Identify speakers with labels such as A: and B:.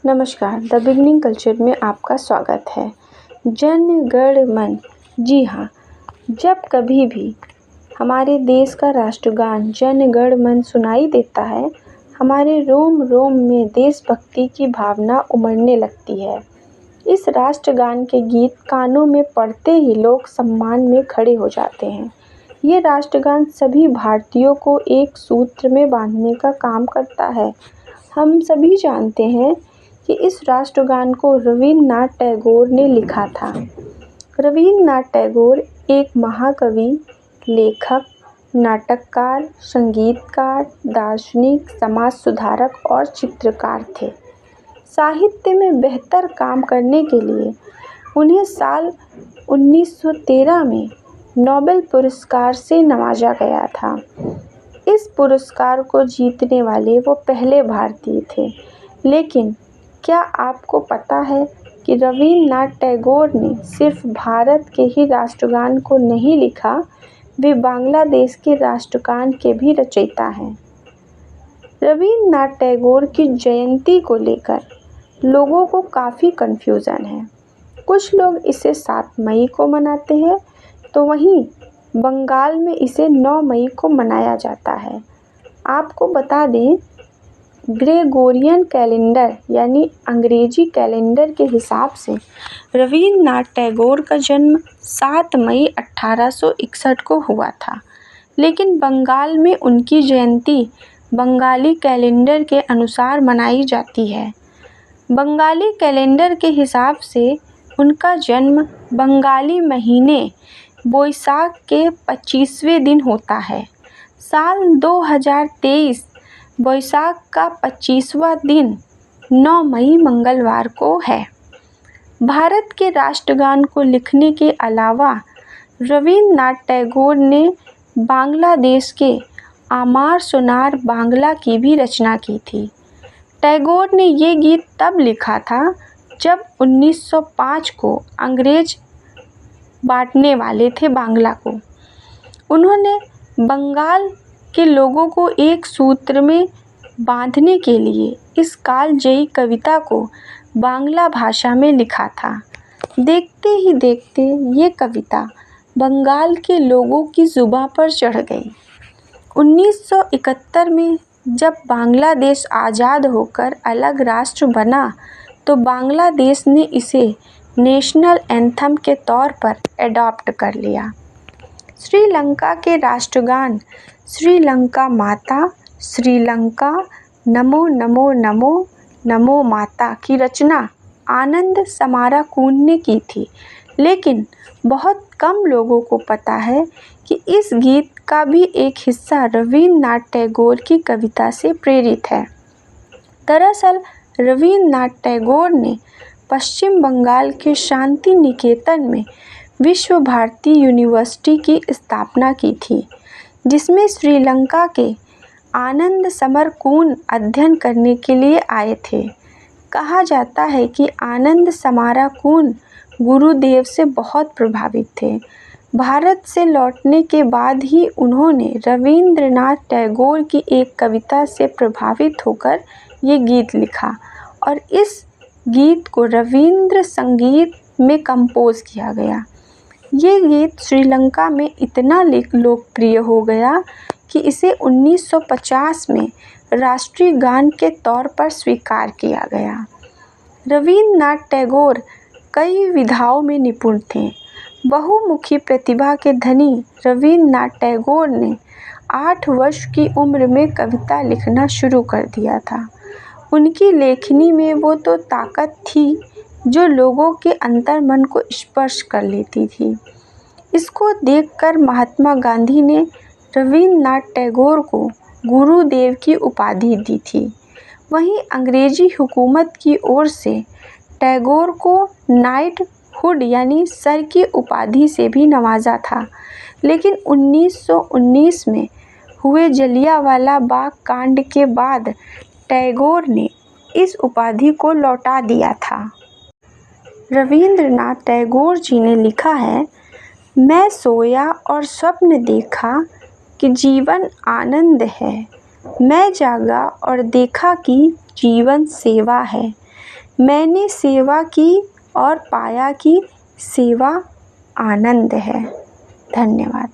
A: नमस्कार, the beginning culture में आपका स्वागत है। जन गण मन। जी हाँ, जब कभी भी हमारे देश का राष्ट्रगान जन गण मन सुनाई देता है, हमारे रोम रोम में देशभक्ति की भावना उमड़ने लगती है। इस राष्ट्रगान के गीत कानों में पड़ते ही लोग सम्मान में खड़े हो जाते हैं। ये राष्ट्रगान सभी भारतीयों को एक सूत्र में बांधने का काम करता है। हम सभी जानते हैं कि इस राष्ट्रगान को रवींद्रनाथ टैगोर ने लिखा था। रवींद्रनाथ टैगोर एक महाकवि, लेखक, नाटककार, संगीतकार, दार्शनिक, समाज सुधारक और चित्रकार थे। साहित्य में बेहतर काम करने के लिए उन्हें साल 1913 में नोबेल पुरस्कार से नवाजा गया था। इस पुरस्कार को जीतने वाले वो पहले भारतीय थे। लेकिन क्या आपको पता है कि रवींद्रनाथ टैगोर ने सिर्फ भारत के ही राष्ट्रगान को नहीं लिखा, वे बांग्लादेश के राष्ट्रगान के भी रचयिता हैं। रवींद्रनाथ टैगोर की जयंती को लेकर लोगों को काफ़ी कन्फ्यूज़न है। कुछ लोग इसे 7 मई को मनाते हैं, तो वहीं बंगाल में इसे 9 मई को मनाया जाता है। आपको बता दें, ग्रेगोरियन कैलेंडर यानी अंग्रेजी कैलेंडर के हिसाब से रवींद्रनाथ टैगोर का जन्म 7 मई 1861 को हुआ था, लेकिन बंगाल में उनकी जयंती बंगाली कैलेंडर के अनुसार मनाई जाती है। बंगाली कैलेंडर के हिसाब से उनका जन्म बंगाली महीने बोईसाख के 25वें दिन होता है। साल 2023 बोईसाख का 25वां दिन 9 मई मंगलवार को है। भारत के राष्ट्रगान को लिखने के अलावा रवींद्रनाथ टैगोर ने बांग्लादेश के आमार सोनार बांग्ला की भी रचना की थी। टैगोर ने ये गीत तब लिखा था जब 1905 को अंग्रेज बांटने वाले थे बांग्ला को। उन्होंने बंगाल के लोगों को एक सूत्र में बांधने के लिए इस कालजयी कविता को बांग्ला भाषा में लिखा था। देखते ही देखते ये कविता बंगाल के लोगों की जुबां पर चढ़ गई। 1971 में जब बांग्लादेश आज़ाद होकर अलग राष्ट्र बना, तो बांग्लादेश ने इसे नेशनल एंथम के तौर पर एडॉप्ट कर लिया। श्रीलंका के राष्ट्रगान श्रीलंका माता, श्रीलंका नमो नमो नमो नमो माता की रचना आनंद समाराकून ने की थी। लेकिन बहुत कम लोगों को पता है कि इस गीत का भी एक हिस्सा रवींद्रनाथ टैगोर की कविता से प्रेरित है। दरअसल रवींद्रनाथ टैगोर ने पश्चिम बंगाल के शांति निकेतन में विश्व भारती यूनिवर्सिटी की स्थापना की थी, जिसमें श्रीलंका के आनंद समरकून अध्ययन करने के लिए आए थे। कहा जाता है कि आनंद समाराकून गुरुदेव से बहुत प्रभावित थे। भारत से लौटने के बाद ही उन्होंने रवींद्रनाथ टैगोर की एक कविता से प्रभावित होकर ये गीत लिखा और इस गीत को रवींद्र संगीत में कंपोज किया गया। ये गीत श्रीलंका में इतना लोकप्रिय हो गया कि इसे 1950 में राष्ट्रीय गान के तौर पर स्वीकार किया गया। रवींद्रनाथ टैगोर कई विधाओं में निपुण थे। बहुमुखी प्रतिभा के धनी रवींद्रनाथ टैगोर ने 8 वर्ष की उम्र में कविता लिखना शुरू कर दिया था। उनकी लेखनी में वो तो ताकत थी जो लोगों के अंतर्मन को स्पर्श कर लेती थी। इसको देखकर महात्मा गांधी ने रवींद्रनाथ टैगोर को गुरुदेव की उपाधि दी थी। वहीं अंग्रेजी हुकूमत की ओर से टैगोर को नाइटहुड यानी सर की उपाधि से भी नवाजा था। लेकिन 1919 में हुए जलियांवाला बाग कांड के बाद टैगोर ने इस उपाधि को लौटा दिया था। रवींद्रनाथ टैगोर जी ने लिखा है, मैं सोया और स्वप्न देखा कि जीवन आनंद है। मैं जागा और देखा कि जीवन सेवा है। मैंने सेवा की और पाया कि सेवा आनंद है। धन्यवाद।